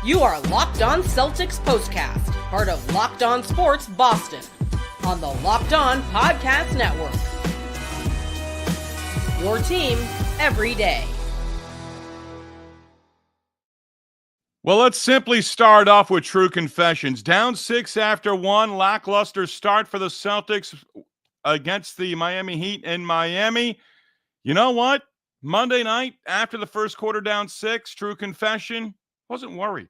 You are Locked On Celtics Postcast, part of Locked On Sports Boston, on the Locked On Podcast Network. Your team every day. Well, let's simply start off with true confessions. Down 6 after 1, lackluster start for the Celtics against the Miami Heat in Miami. You know what? Monday night, after the first quarter down 6, true confession, wasn't worried.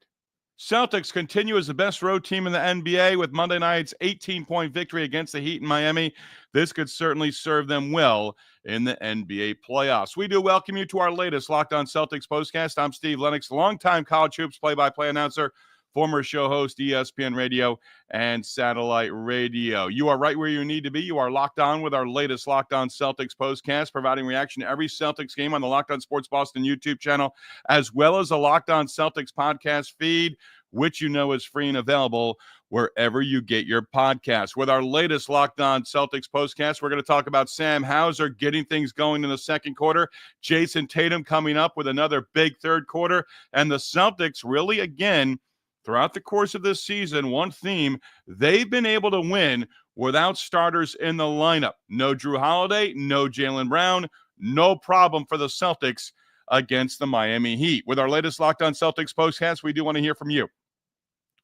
Celtics continue as the best road team in the NBA with Monday night's 18-point victory against the Heat in Miami. This could certainly serve them well in the NBA playoffs. We do welcome you to our latest Locked On Celtics postcast. I'm Steve Lennox, longtime college hoops play-by-play announcer, former show host, ESPN Radio and Satellite Radio. You are right where you need to be. You are locked on with our latest Locked On Celtics postcast, providing reaction to every Celtics game on the Locked On Sports Boston YouTube channel, as well as the Locked On Celtics podcast feed, which you know is free and available wherever you get your podcasts. With our latest Locked On Celtics postcast, we're going to talk about Sam Hauser getting things going in the second quarter, Jayson Tatum coming up with another big third quarter, and the Celtics really, again, throughout the course of this season, one theme, they've been able to win without starters in the lineup. No Jrue Holiday, no Jaylen Brown, no problem for the Celtics against the Miami Heat. With our latest Locked On Celtics postcast, we do want to hear from you.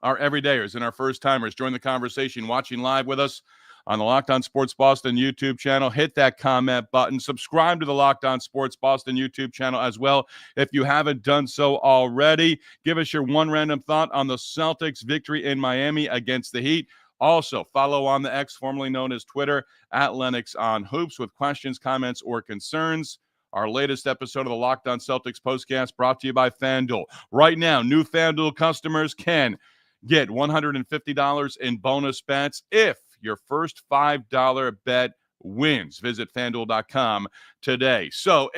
Our everydayers and our first-timers, join the conversation watching live with us on the Locked On Sports Boston YouTube channel. Hit that comment button. Subscribe to the Locked On Sports Boston YouTube channel as well if you haven't done so already. Give us your one random thought on the Celtics' victory in Miami against the Heat. Also, follow on the X, formerly known as Twitter, at Lennox on Hoops with questions, comments, or concerns. Our latest episode of the Locked On Celtics postcast brought to you by FanDuel. Right now, new FanDuel customers can get $150 in bonus bets if your first $5 bet wins. Visit FanDuel.com today. So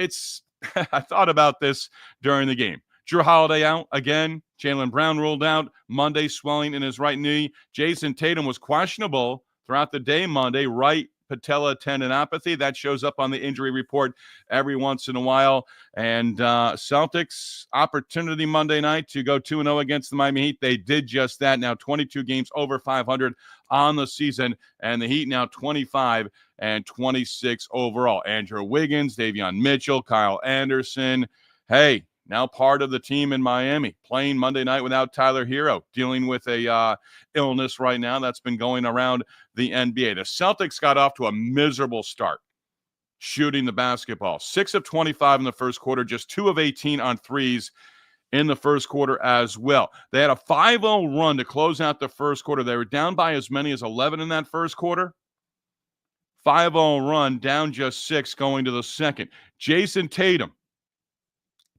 I thought about this during the game. Jrue Holiday out again. Jaylen Brown ruled out. Monday, swelling in his right knee. Jayson Tatum was questionable throughout the day Monday, right patella tendinopathy. That shows up on the injury report every once in a while. And Celtics opportunity Monday night to go 2-0 against the Miami Heat. They did just that. Now 22 games over 500 on the season. And the Heat now 25 and 26 overall. Andrew Wiggins, Davion Mitchell, Kyle Anderson. Hey, now part of the team in Miami, playing Monday night without Tyler Hero, dealing with a illness right now that's been going around the NBA. The Celtics got off to a miserable start shooting the basketball. 6 of 25 in the first quarter, just 2 of 18 on threes in the first quarter as well. They had a 5-0 run to close out the first quarter. They were down by as many as 11 in that first quarter. 5-0 run, down just 6 going to the second. Jayson Tatum,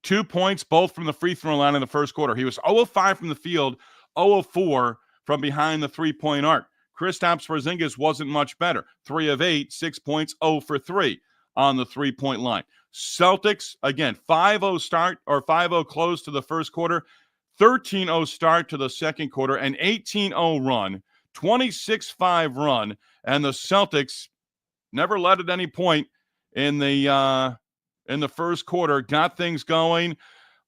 2 points, both from the free throw line in the first quarter. He was 0 of 5 from the field, 0 of 4 from behind the three-point arc. Kristaps Porzingis wasn't much better. 3 of 8, 6 points, 0 for 3 on the three-point line. Celtics, again, 5-0 start or 5-0 close to the first quarter, 13-0 start to the second quarter, an 18-0 run, 26-5 run, and the Celtics never led at any point in the first quarter, got things going.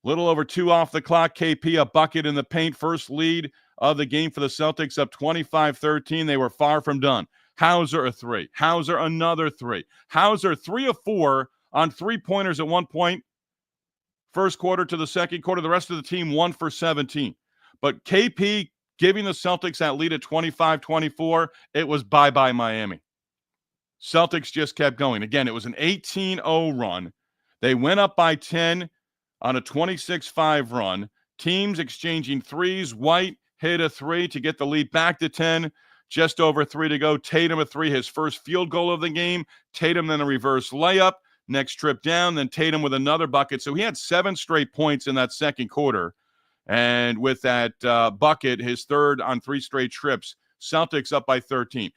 Little over 2 off the clock. KP, a bucket in the paint. First lead of the game for the Celtics, up 25-13. They were far from done. Hauser, a 3. Hauser, another 3. Hauser, 3 of 4 on three-pointers at one point. First quarter to the second quarter. The rest of the team 1 for 17. But KP giving the Celtics that lead at 25-24. It was bye-bye Miami. Celtics just kept going. Again, it was an 18-0 run. They went up by 10 on a 26-5 run. Teams exchanging threes. White hit a 3 to get the lead back to 10. Just over 3 to go. Tatum a 3, his first field goal of the game. Tatum then a reverse layup. Next trip down. Then Tatum with another bucket. So he had 7 straight points in that second quarter. And with that bucket, his third on 3 straight trips, Celtics up by 13.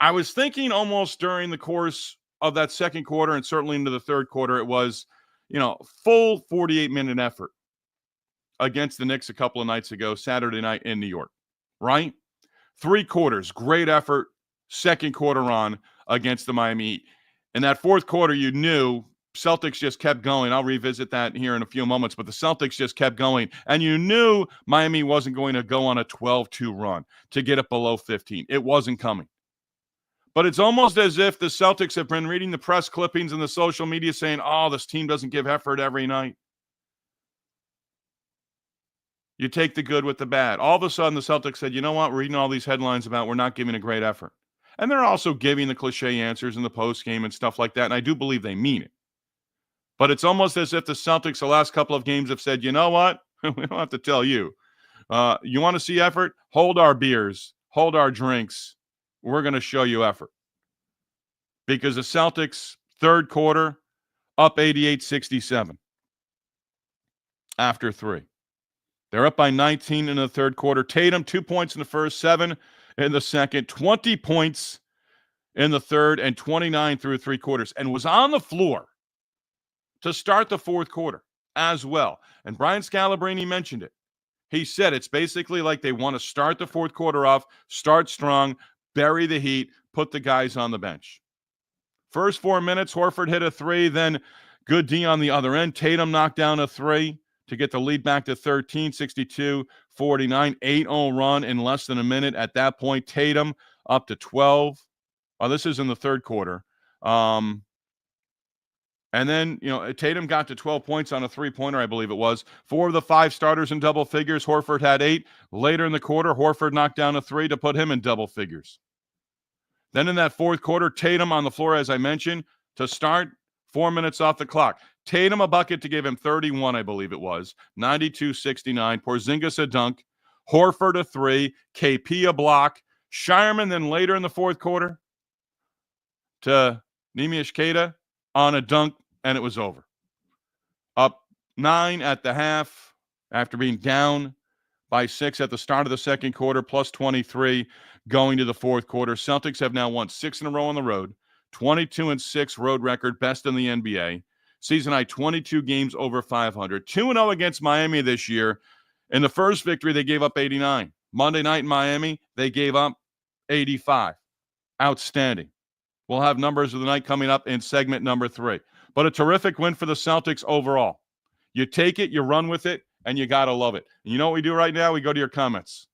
I was thinking almost during the course of that second quarter and certainly into the third quarter, it was, full 48-minute effort against the Knicks a couple of nights ago, Saturday night in New York, right? 3 quarters, great effort, second quarter on against the Miami Heat. In that fourth quarter, you knew Celtics just kept going. I'll revisit that here in a few moments, but the Celtics just kept going. And you knew Miami wasn't going to go on a 12-2 run to get it below 15. It wasn't coming. But it's almost as if the Celtics have been reading the press clippings and the social media saying, oh, this team doesn't give effort every night. You take the good with the bad. All of a sudden, the Celtics said, you know what? We're reading all these headlines about we're not giving a great effort. And they're also giving the cliche answers in the postgame and stuff like that, and I do believe they mean it. But it's almost as if the Celtics the last couple of games have said, you know what? We don't have to tell you. You want to see effort? Hold our beers. Hold our drinks. We're going to show you effort. Because the Celtics, third quarter, up 88-67 after 3. They're up by 19 in the third quarter. Tatum, 2 points in the first, 7 in the second, 20 points in the third, and 29 through 3 quarters, and was on the floor to start the fourth quarter as well. And Brian Scalabrine mentioned it. He said it's basically like they want to start the fourth quarter off, start strong, bury the heat, put the guys on the bench. First 4 minutes, Horford hit a 3, then good D on the other end. Tatum knocked down a 3 to get the lead back to 13, 62-49, 8-0 run in less than a minute. At that point, Tatum up to 12. Oh, this is in the third quarter. And then, Tatum got to 12 points on a three-pointer, I believe it was. 4 of the 5 starters in double figures. Horford had 8. Later in the quarter, Horford knocked down a 3 to put him in double figures. Then in that fourth quarter, Tatum on the floor, as I mentioned, to start, 4 minutes off the clock. Tatum a bucket to give him 31, I believe it was. 92-69. Porzingis a dunk. Horford a 3. KP a block. Shireman then later in the fourth quarter to Neemias Queta on a dunk, and it was over. Up 9 at the half after being down by 6 at the start of the second quarter, plus 23 going to the fourth quarter. Celtics have now won 6 in a row on the road, 22-6 road record, best in the NBA. Season high 22 games over 500. 2-0 against Miami this year. In the first victory, they gave up 89. Monday night in Miami, they gave up 85. Outstanding. We'll have numbers of the night coming up in segment number 3. But a terrific win for the Celtics overall. You take it, you run with it, and you got to love it. And you know what we do right now? We go to your comments.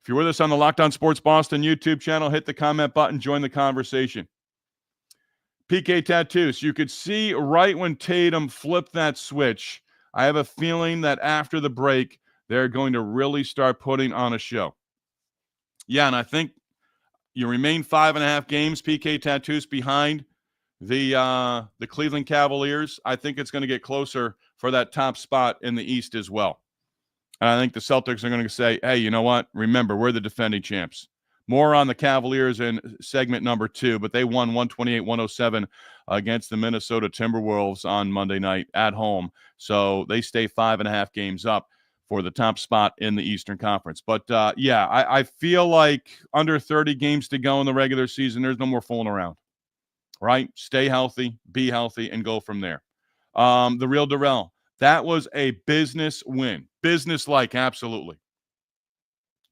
If you're with us on the Locked On Sports Boston YouTube channel, hit the comment button, join the conversation. PK Tattoos, you could see right when Tatum flipped that switch, I have a feeling that after the break, they're going to really start putting on a show. Yeah, and I think you remain 5.5 games, PK Tattoos, behind the Cleveland Cavaliers. I think it's going to get closer for that top spot in the East as well. And I think the Celtics are going to say, hey, you know what? Remember, we're the defending champs. More on the Cavaliers in segment number 2, but they won 128-107 against the Minnesota Timberwolves on Monday night at home. So they stay 5.5 games up for the top spot in the Eastern Conference. But, I feel like under 30 games to go in the regular season, there's no more fooling around, right? Stay healthy, be healthy, and go from there. The real Darrell, that was a business win. Business-like, absolutely.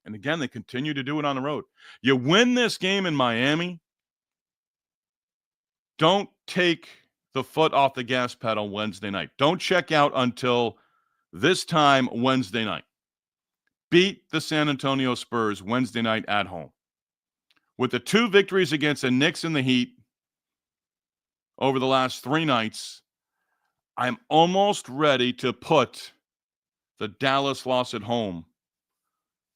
And again, they continue to do it on the road. You win this game in Miami, don't take the foot off the gas pedal Wednesday night. Don't check out until this time Wednesday night. Beat the San Antonio Spurs Wednesday night at home. With the 2 victories against the Knicks and the Heat over the last 3 nights, I'm almost ready to put the Dallas loss at home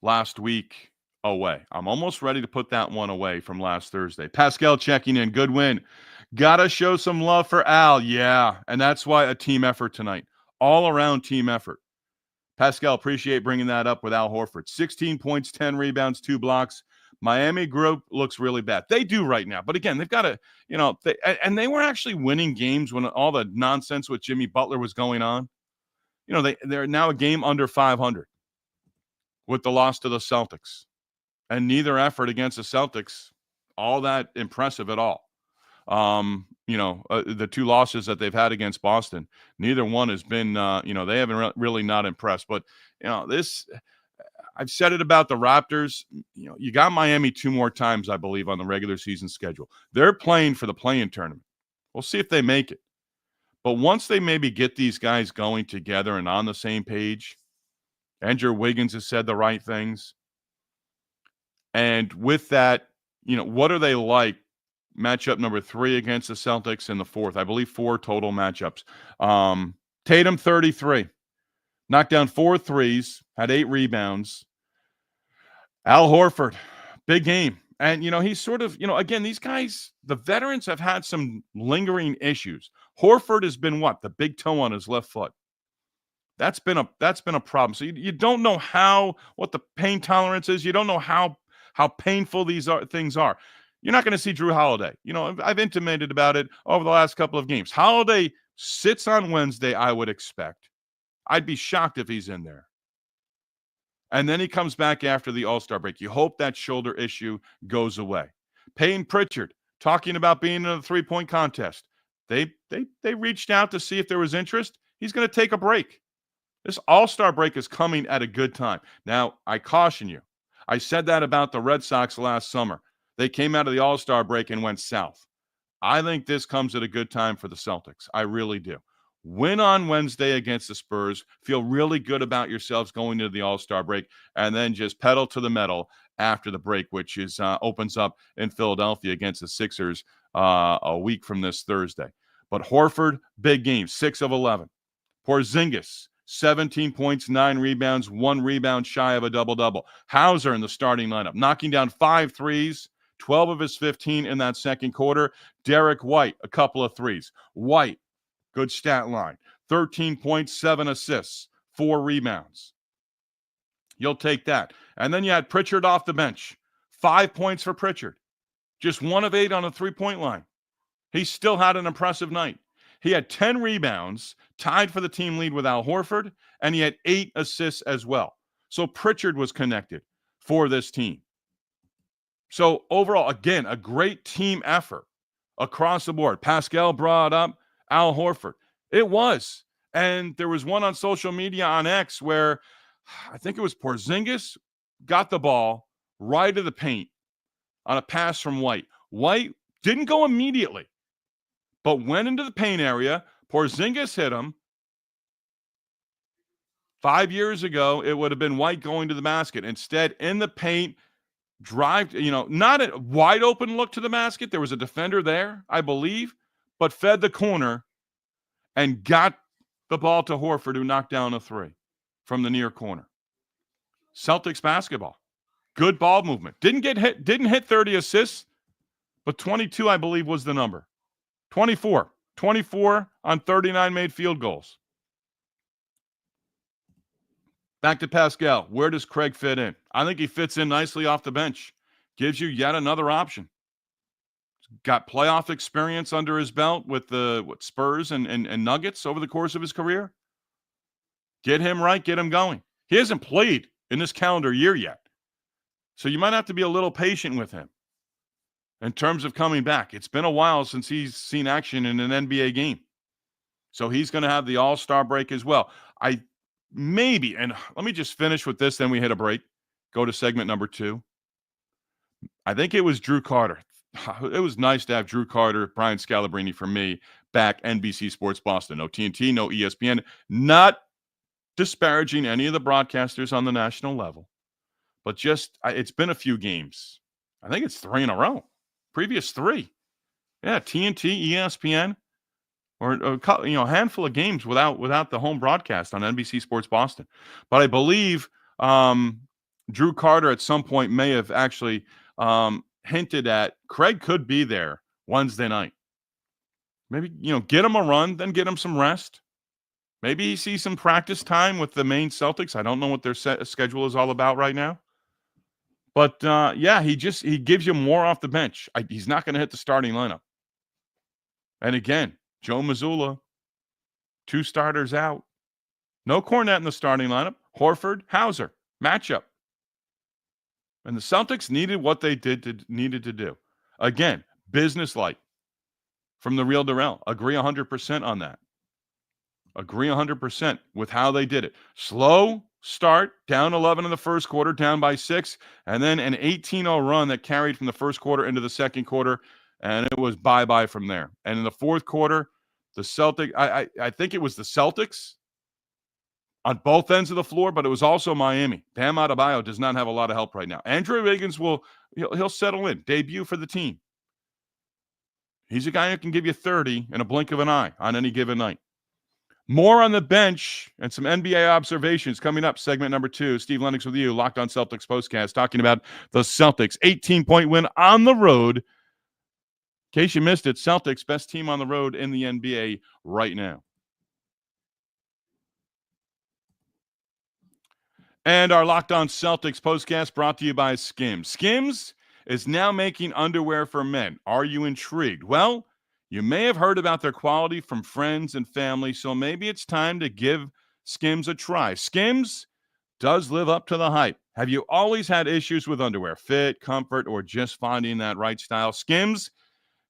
last week away. I'm almost ready to put that one away from last Thursday. Pascal checking in. Good win. Gotta show some love for Al. Yeah, and that's why a team effort tonight. All-around team effort. Pascal, appreciate bringing that up with Al Horford. 16 points, 10 rebounds, 2 blocks. Miami group looks really bad. They do right now. But again, they've got to, and they were actually winning games when all the nonsense with Jimmy Butler was going on. They're now a game under 500 with the loss to the Celtics. And neither effort against the Celtics, all that impressive at all. The 2 losses that they've had against Boston, neither one has been, they haven't really not impressed. But, I've said it about the Raptors. You got Miami 2 more times, I believe, on the regular season schedule. They're playing for the play-in tournament. We'll see if they make it. But once they maybe get these guys going together and on the same page, Andrew Wiggins has said the right things. And with that, what are they like? Matchup number 3 against the Celtics in the fourth. I believe 4 total matchups. Tatum, 33. Knocked down 4 threes, had 8 rebounds. Al Horford, big game. And, he's sort of, again, these guys, the veterans have had some lingering issues. Horford has been the big toe on his left foot. That's been a problem. So you don't know what the pain tolerance is. You don't know how painful these things are. You're not going to see Jrue Holiday. I've intimated about it over the last couple of games. Holiday sits on Wednesday, I would expect. I'd be shocked if he's in there. And then he comes back after the All-Star break. You hope that shoulder issue goes away. Payton Pritchard talking about being in a 3-point contest. They reached out to see if there was interest. He's going to take a break. This All-Star break is coming at a good time. Now, I caution you. I said that about the Red Sox last summer. They came out of the All-Star break and went south. I think this comes at a good time for the Celtics. I really do. Win on Wednesday against the Spurs. Feel really good about yourselves going into the All-Star break, and then just pedal to the metal after the break, which is opens up in Philadelphia against the Sixers a week from this Thursday. But Horford, big game, 6 of 11. Porzingis, 17 points, 9 rebounds, 1 rebound shy of a double-double. Hauser in the starting lineup, knocking down 5 threes, 12 of his 15 in that second quarter. Derrick White, a couple of threes. White, good stat line, 13 points, 7 assists, 4 rebounds. You'll take that. And then you had Pritchard off the bench. 5 points for Pritchard. Just 1 of 8 on the 3-point line. He still had an impressive night. He had 10 rebounds, tied for the team lead with Al Horford, and he had 8 assists as well. So Pritchard was connected for this team. So overall, again, a great team effort across the board. Pascal brought up Al Horford. It was. And there was one on social media on X where I think it was Porzingis got the ball right to the paint on a pass from White. White didn't go immediately, but went into the paint area. Porzingis hit him. 5 years ago, it would have been White going to the basket. Instead, in the paint, not a wide open look to the basket. There was a defender there, I believe, but fed the corner and got the ball to Horford, who knocked down a 3 from the near corner. Celtics basketball. Good ball movement. Didn't hit 30 assists, but 22, I believe, was the number. 24 on 39 made field goals. Back to Pascal. Where does Craig fit in? I think he fits in nicely off the bench. Gives you yet another option. Got playoff experience under his belt with the Spurs and Nuggets over the course of his career. Get him right, get him going. He hasn't played in this calendar year yet. So you might have to be a little patient with him in terms of coming back. It's been a while since he's seen action in an NBA game. So he's going to have the All-Star break as well. And let me just finish with this, then we hit a break. Go to segment number 2. I think it was Jrue Carter. It was nice to have Jrue Carter, Brian Scalabrine for me, back NBC Sports Boston. No TNT, no ESPN. Not disparaging any of the broadcasters on the national level, but just it's been a few games. I think it's 3 in a row. Previous 3. Yeah, TNT, ESPN, or a handful of games without the home broadcast on NBC Sports Boston. But I believe Jrue Carter at some point may have actually hinted at Craig could be there Wednesday night. Maybe, get him a run, then get him some rest. Maybe he sees some practice time with the main Celtics. I don't know what their schedule is all about right now. But, he gives you more off the bench. He's not going to hit the starting lineup. And again, Joe Mazzulla, 2 starters out. No Cornette in the starting lineup. Horford, Hauser, matchup. And the Celtics needed what they needed to do. Again, business-like from the real Darrell. Agree 100% on that. Agree 100% with how they did it. Slow start, down 11 in the first quarter, down by 6, and then an 18-0 run that carried from the first quarter into the second quarter, and it was bye-bye from there. And in the fourth quarter, The I think it was the Celtics on both ends of the floor, but it was also Miami. Bam Adebayo does not have a lot of help right now. Andrew Wiggins he'll settle in, debut for the team. He's a guy who can give you 30 in a blink of an eye on any given night. More on the bench and some NBA observations coming up. Segment number 2. Steve Lennox with you, Locked On Celtics Postcast, talking about the Celtics 18-point win on the road. In case you missed it, Celtics best team on the road in the NBA right now. And our Locked On Celtics Postcast brought to you by Skims. Skims is now making underwear for men. Are you intrigued? Well, you may have heard about their quality from friends and family, so maybe it's time to give Skims a try. Skims does live up to the hype. Have you always had issues with underwear, fit, comfort, or just finding that right style? Skims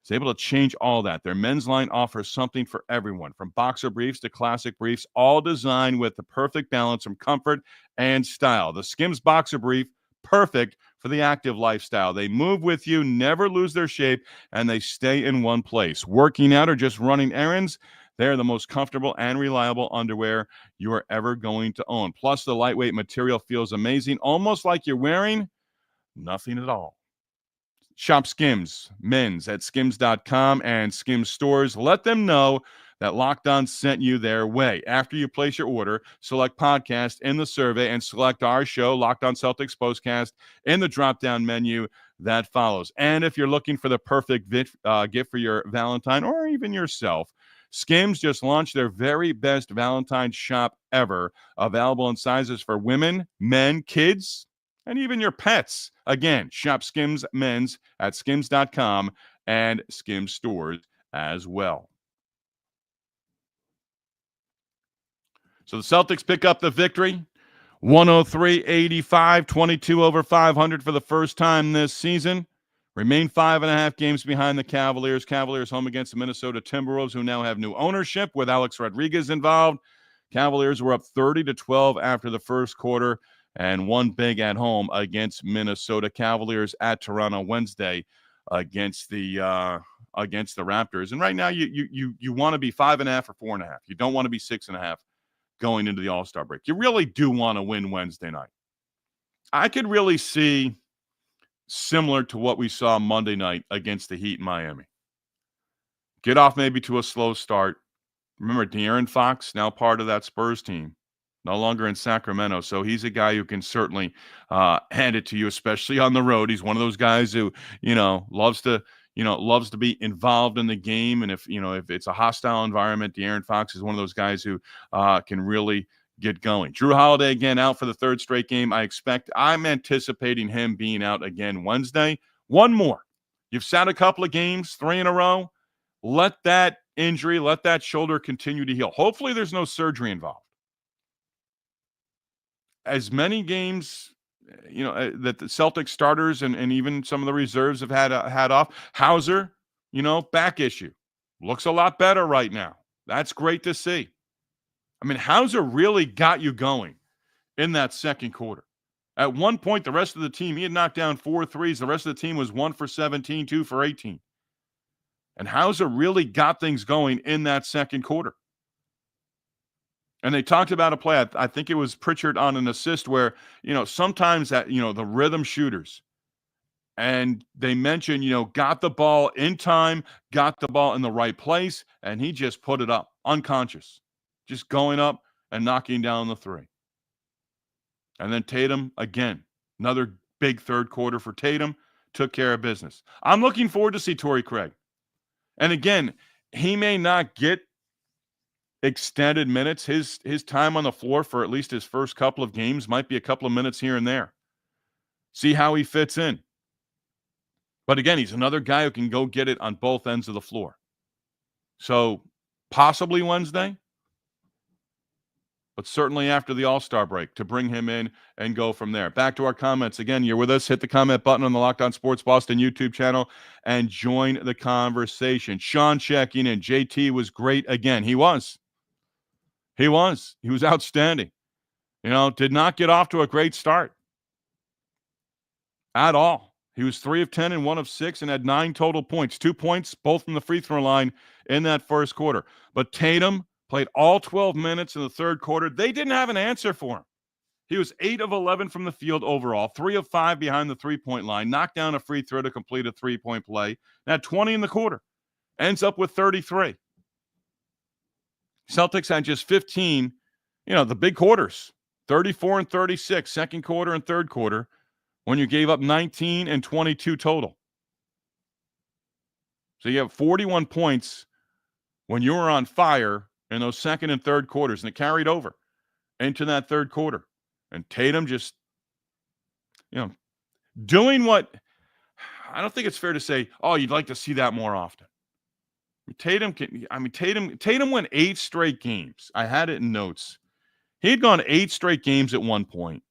is able to change all that. Their men's line offers something for everyone, from boxer briefs to classic briefs, all designed with the perfect balance from comfort and style. The Skims boxer brief, perfect for the active lifestyle. They move with you, never lose their shape, and they stay in one place. Working out or just running errands, they're the most comfortable and reliable underwear you are ever going to own. Plus, the lightweight material feels amazing, almost like you're wearing nothing at all. Shop Skims men's at skims.com and Skims stores. Let them know that Locked On sent you their way. After you place your order, select podcast in the survey and select our show, Locked On Celtics Postcast, in the drop-down menu that follows. And if you're looking for the perfect gift for your Valentine or even yourself, Skims just launched their very best Valentine's shop ever, available in sizes for women, men, kids, and even your pets. Again, shop Skims men's at skims.com and Skims stores as well. So the Celtics pick up the victory, 103-85, 22 over 500 for the first time this season. Remain 5.5 games behind the Cavaliers. Cavaliers home against the Minnesota Timberwolves, who now have new ownership with Alex Rodriguez involved. Cavaliers were up 30-12 after the first quarter, and one big at home against Minnesota. Cavaliers at Toronto Wednesday against the Raptors. And right now, you want to be 5.5 or 4.5. You don't want to be 6.5 going into the All-Star break. You really do want to win Wednesday night. I could really see similar to what we saw Monday night against the Heat in Miami. Get off maybe to a slow start. Remember, De'Aaron Fox, now part of that Spurs team. No longer in Sacramento, so he's a guy who can certainly hand it to you, especially on the road. He's one of those guys who, loves to be involved in the game. And if it's a hostile environment, De'Aaron Fox is one of those guys who can really get going. Jrue Holiday again out for the third straight game. I'm anticipating him being out again Wednesday. One more. You've sat a couple of games, 3 in a row. Let that injury, let that shoulder continue to heal. Hopefully there's no surgery involved. As many games, that the Celtics starters and even some of the reserves have had off. Hauser, back issue. Looks a lot better right now. That's great to see. I mean, Hauser really got you going in that second quarter. At one point, the rest of the team, he had knocked down 4 threes. The rest of the team was 1 for 17, 2 for 18. And Hauser really got things going in that second quarter. And they talked about a play, I think it was Pritchard on an assist where, sometimes that, the rhythm shooters. And they mentioned, got the ball in time, got the ball in the right place, and he just put it up, unconscious. Just going up and knocking down the 3. And then Tatum, again, another big third quarter for Tatum, took care of business. I'm looking forward to see Torrey Craig. And again, he may not get extended minutes. His time on the floor for at least his first couple of games might be a couple of minutes here and there. See how he fits in. But again, he's another guy who can go get it on both ends of the floor. So possibly Wednesday, but certainly after the All-Star break to bring him in and go from there. Back to our comments. Again, you're with us. Hit the comment button on the Locked On Sports Boston YouTube channel and join the conversation. Sean checking in. JT was great again. He was. He was outstanding. Did not get off to a great start at all. He was 3 of 10 and 1 of 6 and had 9 total points. 2 points, both from the free throw line in that first quarter. But Tatum played all 12 minutes in the third quarter. They didn't have an answer for him. He was 8 of 11 from the field overall, 3 of 5 behind the three-point line, knocked down a free throw to complete a three-point play, and had 20 in the quarter. Ends up with 33. Celtics had just 15, the big quarters, 34 and 36, second quarter and third quarter, when you gave up 19 and 22 total. So you have 41 points when you were on fire in those second and third quarters, and it carried over into that third quarter. And Tatum just, doing what I don't think it's fair to say, oh, you'd like to see that more often. Tatum went 8 straight games. I had it in notes. He had gone 8 straight games at one point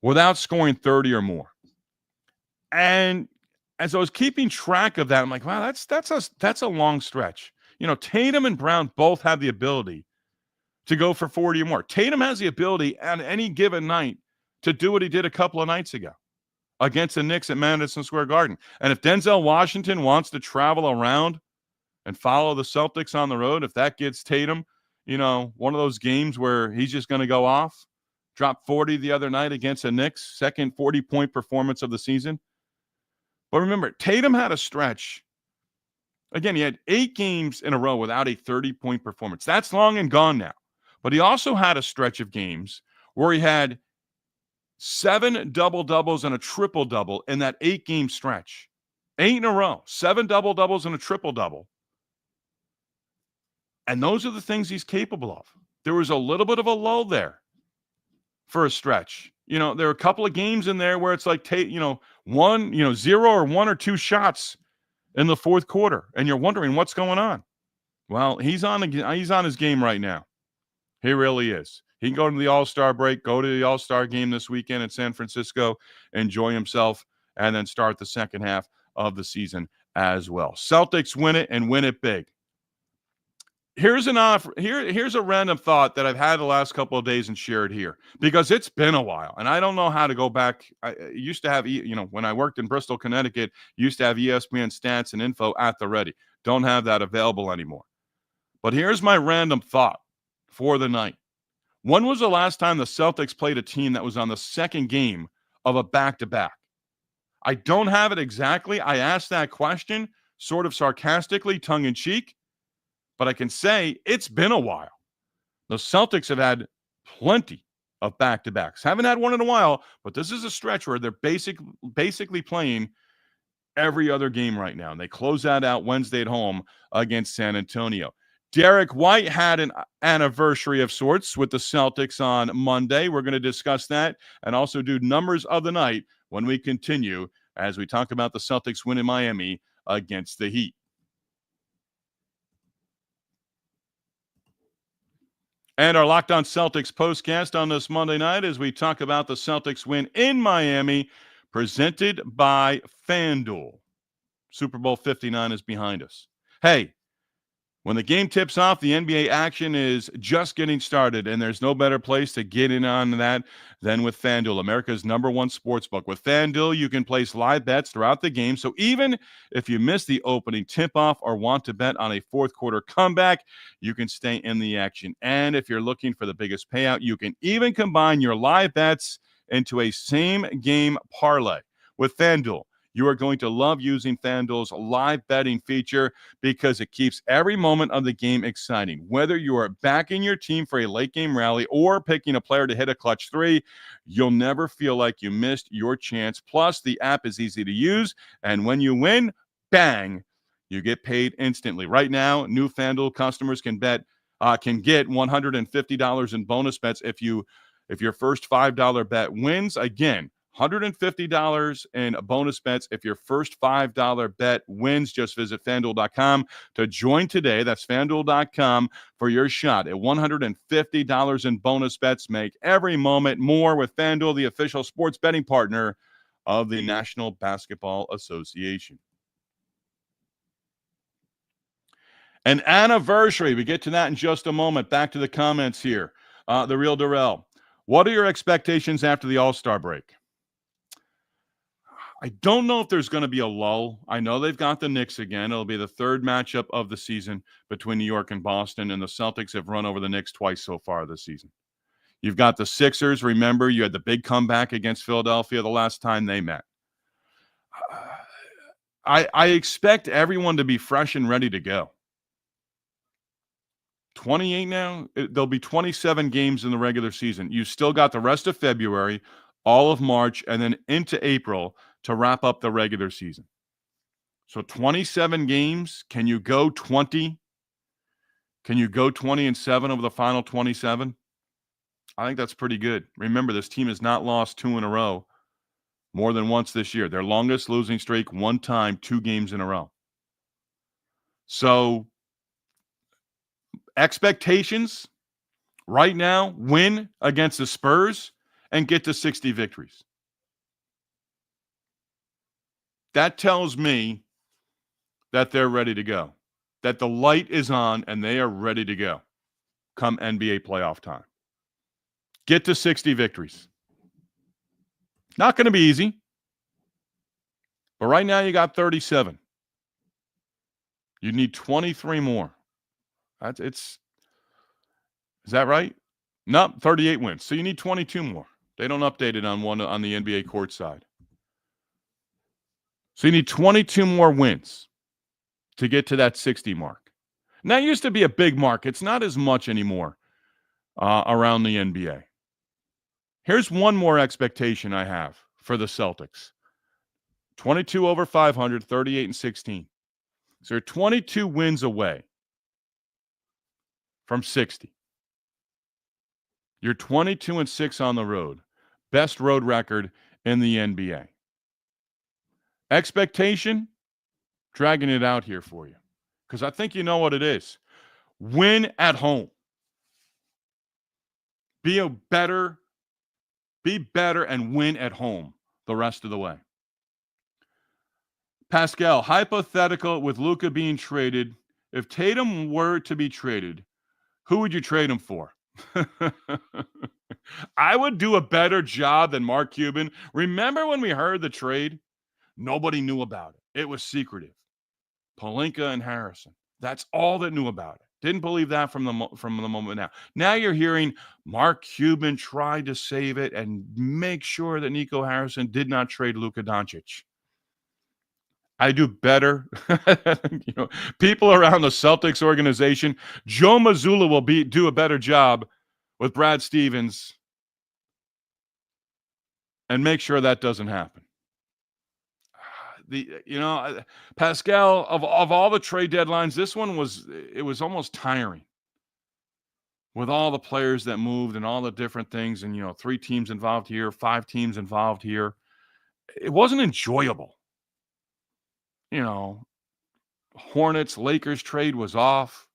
without scoring 30 or more. And as I was keeping track of that, I'm like, wow, that's a long stretch. Tatum and Brown both have the ability to go for 40 or more. Tatum has the ability on any given night to do what he did a couple of nights ago against the Knicks at Madison Square Garden. And if Denzel Washington wants to travel around and follow the Celtics on the road, if that gets Tatum, one of those games where he's just going to go off, drop 40 the other night against the Knicks, second 40-point performance of the season. But remember, Tatum had a stretch. Again, he had 8 games in a row without a 30-point performance. That's long and gone now. But he also had a stretch of games where he had 7 double-doubles and a triple-double in that 8-game stretch. 8 in a row, 7 double-doubles and a triple-double. And those are the things he's capable of. There was a little bit of a lull there for a stretch. There are a couple of games in there where it's like, 0 or 1 or 2 shots in the fourth quarter, and you're wondering what's going on. Well, he's on his game right now. He really is. He can go to the All-Star break, go to the All-Star game this weekend in San Francisco, enjoy himself, and then start the second half of the season as well. Celtics win it and win it big. Here's a random thought that I've had the last couple of days and shared here because it's been a while, and I don't know how to go back. I used to have, when I worked in Bristol, Connecticut, used to have ESPN stats and info at the ready. Don't have that available anymore. But here's my random thought for the night. When was the last time the Celtics played a team that was on the second game of a back-to-back? I don't have it exactly. I asked that question sort of sarcastically, tongue-in-cheek. But I can say it's been a while. The Celtics have had plenty of back-to-backs. Haven't had one in a while, but this is a stretch where they're basically playing every other game right now. And they close that out Wednesday at home against San Antonio. Derrick White had an anniversary of sorts with the Celtics on Monday. We're going to discuss that and also do numbers of the night when we continue as we talk about the Celtics win in Miami against the Heat. And our Locked On Celtics postcast on this Monday night as we talk about the Celtics win in Miami, presented by FanDuel. Super Bowl 59 is behind us. Hey, when the game tips off, the NBA action is just getting started, and there's no better place to get in on that than with FanDuel, America's #1 sportsbook. With FanDuel, you can place live bets throughout the game, so even if you miss the opening tip-off or want to bet on a fourth-quarter comeback, you can stay in the action. And if you're looking for the biggest payout, you can even combine your live bets into a same-game parlay. With FanDuel, you are going to love using FanDuel's live betting feature because it keeps every moment of the game exciting. Whether you are backing your team for a late game rally or picking a player to hit a clutch three, you'll never feel like you missed your chance. Plus, the app is easy to use, and when you win, bang, you get paid instantly. Right now, new FanDuel customers can get $150 in bonus bets if your first $5 bet wins. Again, $150 in bonus bets if your first $5 bet wins. Just visit FanDuel.com to join today. That's FanDuel.com for your shot at $150 in bonus bets. Make every moment more with FanDuel, the official sports betting partner of the National Basketball Association. An anniversary. We get to that in just a moment. Back to the comments here. The Real Darrell. What are your expectations after the All-Star break? I don't know if there's going to be a lull. I know they've got the Knicks again. It'll be the third matchup of the season between New York and Boston, and the Celtics have run over the Knicks twice so far this season. You've got the Sixers. Remember, you had the big comeback against Philadelphia the last time they met. I expect everyone to be fresh and ready to go. 28 now. There'll be 27 games in the regular season. You still got the rest of February, all of March, and then into April to wrap up the regular season. So 27 games. Can you go 20? Can you go 20-7 over the final 27? I think that's pretty good. Remember, this team has not lost 2 in a row more than once this year. Their longest losing streak, one time, 2 games in a row. So expectations right now, win against the Spurs and get to 60 victories. That tells me that they're ready to go, that the light is on and they are ready to go come NBA playoff time. Get to 60 victories. Not going to be easy, but right now you got 37. You need 23 more. Is that right? No, 38 wins. So you need 22 more. They don't update it on the NBA court side. So you need 22 more wins to get to that 60 mark. And that used to be a big mark. It's not as much anymore around the NBA. Here's one more expectation I have for the Celtics. 22 over 500, 38-16. So they're 22 wins away from 60. You're 22-6 on the road. Best road record in the NBA. Expectation, dragging it out here for you, because I think you know what it is. Win at home. Be better and win at home the rest of the way. Pascal, hypothetical with Luka being traded. If Tatum were to be traded, who would you trade him for? I would do a better job than Mark Cuban. Remember when we heard the trade? Nobody knew about it. It was secretive. Pelinka and Harrison. That's all that knew about it. Didn't believe that from the moment now. Now you're hearing Mark Cuban tried to save it and make sure that Nico Harrison did not trade Luka Doncic. I do better. People around the Celtics organization, Joe Mazzulla will do a better job with Brad Stevens and make sure that doesn't happen. Pascal, of all the trade deadlines, this one was almost tiring with all the players that moved and all the different things, and 3 teams involved here, 5 teams involved here. It wasn't enjoyable. Hornets Lakers trade was off.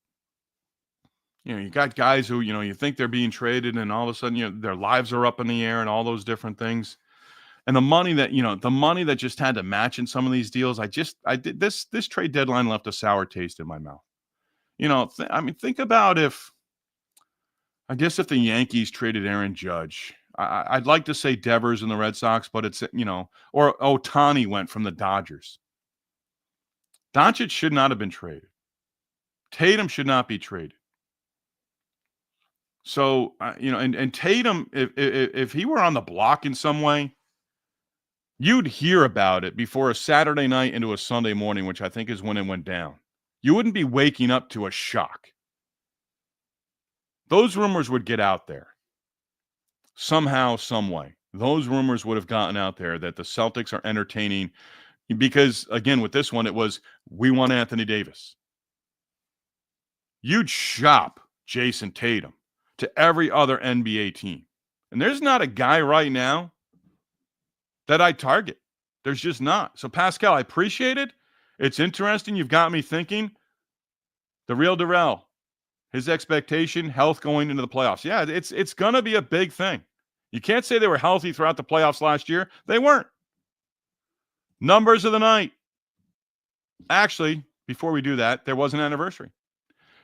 You got guys who you think they're being traded, and all of a sudden their lives are up in the air and all those different things. And the money that just had to match in some of these deals, this trade deadline left a sour taste in my mouth. Think about if the Yankees traded Aaron Judge. I'd like to say Devers and the Red Sox, but it's, or Ohtani went from the Dodgers. Doncic should not have been traded. Tatum should not be traded. So, and Tatum, if he were on the block in some way, you'd hear about it before a Saturday night into a Sunday morning, which I think is when it went down. You wouldn't be waking up to a shock. Those rumors would get out there. Somehow, some way. Those rumors would have gotten out there that the Celtics are entertaining, because, again, with this one, it was, we want Anthony Davis. You'd shop Jayson Tatum to every other NBA team. And there's not a guy right now that I target. There's just not. So, Pascal, I appreciate it. It's interesting. You've got me thinking. The real Darrell, his expectation, health going into the playoffs. Yeah, it's going to be a big thing. You can't say they were healthy throughout the playoffs last year. They weren't. Numbers of the night. Actually, before we do that, there was an anniversary.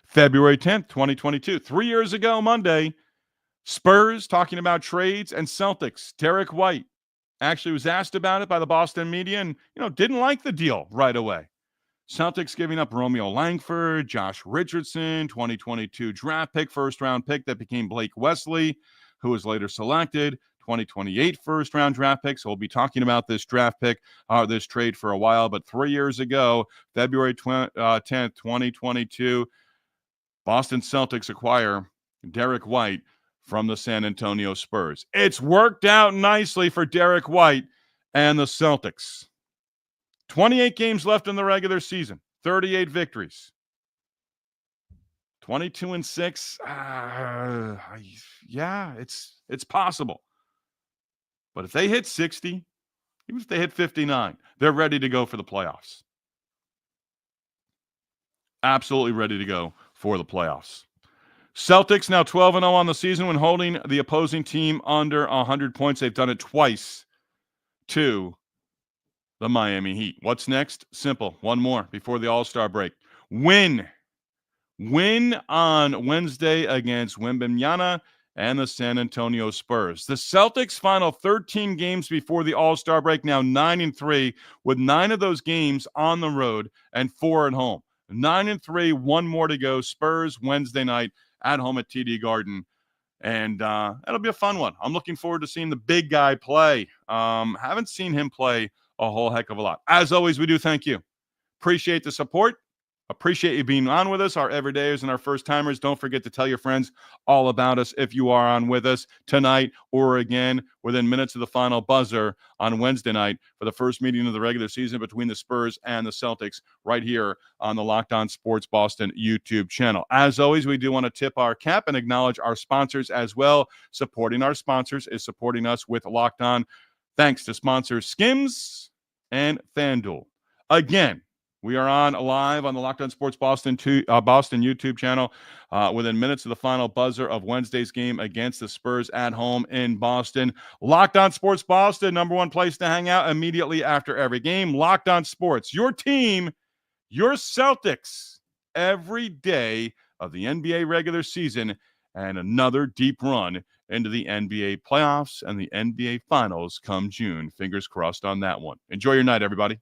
February 10th, 2022. 3 years ago, Monday, Spurs talking about trades and Celtics. Derrick White actually was asked about it by the Boston media and, didn't like the deal right away. Celtics giving up Romeo Langford, Josh Richardson, 2022 draft pick, first-round pick that became Blake Wesley, who was later selected, 2028 first-round draft pick. So we'll be talking about this draft pick, this trade for a while. But 3 years ago, February 10th, 2022, Boston Celtics acquire Derrick White from the San Antonio Spurs. It's worked out nicely for Derrick White and the Celtics. 28 games left in the regular season, 38 victories. 22-6. Yeah, it's possible. But if they hit 60, even if they hit 59, they're ready to go for the playoffs. Absolutely ready to go for the playoffs. Celtics now 12-0 on the season when holding the opposing team under 100 points. They've done it twice to the Miami Heat. What's next? Simple. One more before the All-Star break. Win on Wednesday against Wembanyama and the San Antonio Spurs. The Celtics' final 13 games before the All-Star break, now 9-3, with 9 of those games on the road and 4 at home. 9-3, 1 more to go. Spurs Wednesday night at home at TD Garden. And that'll be a fun one. I'm looking forward to seeing the big guy play. Haven't seen him play a whole heck of a lot. As always, we do thank you. Appreciate the support. Appreciate you being on with us, our everydayers and our first-timers. Don't forget to tell your friends all about us if you are on with us tonight or again within minutes of the final buzzer on Wednesday night for the first meeting of the regular season between the Spurs and the Celtics right here on the Locked On Sports Boston YouTube channel. As always, we do want to tip our cap and acknowledge our sponsors as well. Supporting our sponsors is supporting us with Locked On. Thanks to sponsors Skims and FanDuel. Again, we are on live on the Locked On Sports Boston YouTube channel within minutes of the final buzzer of Wednesday's game against the Spurs at home in Boston. Locked On Sports Boston, number one place to hang out immediately after every game. Locked On Sports, your team, your Celtics, every day of the NBA regular season and another deep run into the NBA playoffs and the NBA Finals come June. Fingers crossed on that one. Enjoy your night, everybody.